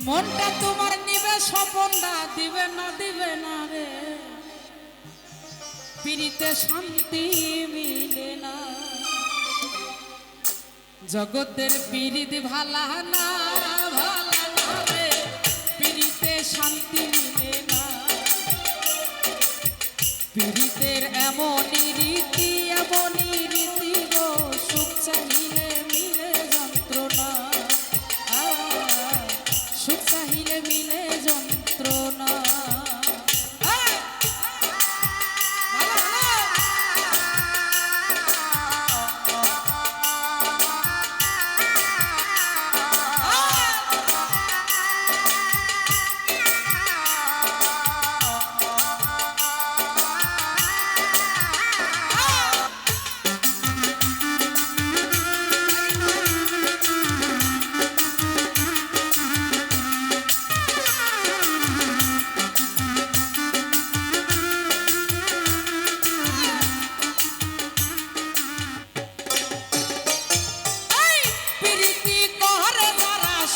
মনটা তোমার নিবে স্বপনটা দিবে না রে পিরিতে শান্তি মিলে না জগতের পিরিত ভালা না রে পিরিতে শান্তি মিলে না পিরিতের এমনই রীতি গো সুখ চাহিলে মিলে যন্ত্রণা সুখ চাহিলে মিলে যন্ত্রণা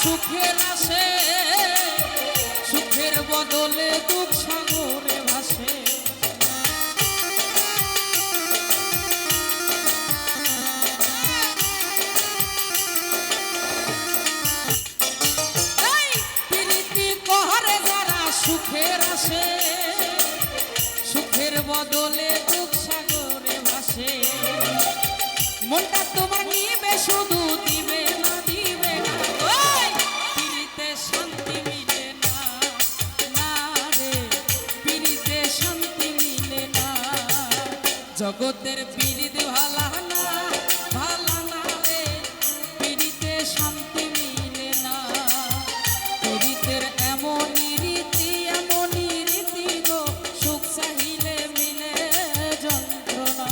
সুখের আসে সুখের বদলে দুঃখ সাগরে ভাসে প্রীতি কহরে যারা সুখের আসে সুখের বদলে দুঃখ সাগরে ভাসে মনটা তোমার নিবে শুধু দিবে না শান্তি মিলে না রে পিরিতে শান্তি মিলে না জগতের পিরিত ভালা না রে পিরিতে শান্তি মিলে না পিরিতের এমনই রীতি গো সুখ চাহিলে মিলে যন্ত্রণা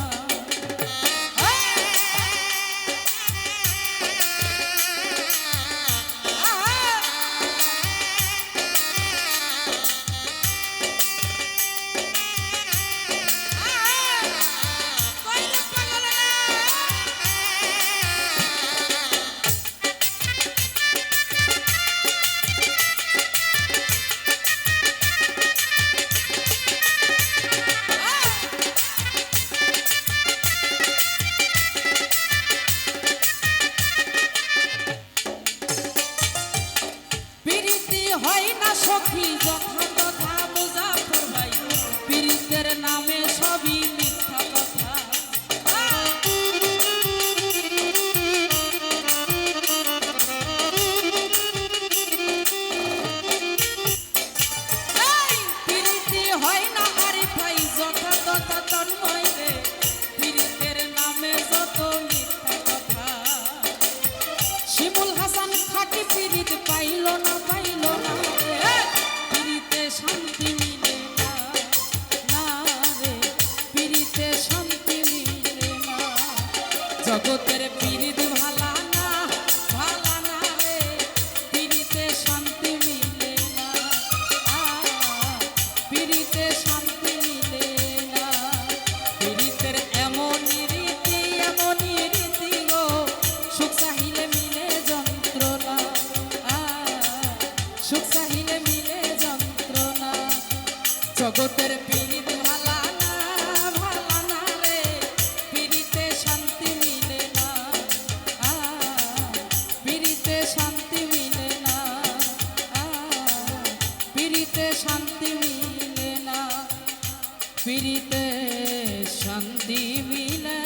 হয় না সখী যথা তথা মুজাফর ভাই পীরিতের নামে সবই মিথ্যা কথা পীরিতি হয় না আরে ভাই যথা তথা তন্ময় রে পীরিতের নামে যত মিথ্যা কথা শিমুল হাসান খাটি পীরিত পাইল না শান্তি মিলে না রে পিরিতে শান্তি মিলে না জগতের পিরিত ভালা না রে পিরিতে শান্তি মিলে না পিরিতে শান্তি মিলে না পিরিতের এমনই রীতি গো সুখ চাহিলে মিলে যন্ত্রণা সুখ চাহিলে মিলে জগতের পিরিত ভালা না রে পিরিতে শান্তি মিলে না পিরিতে শান্তি মিলে না পিরিতে শান্তি মিলে না পিরিতে শান্তি মিলে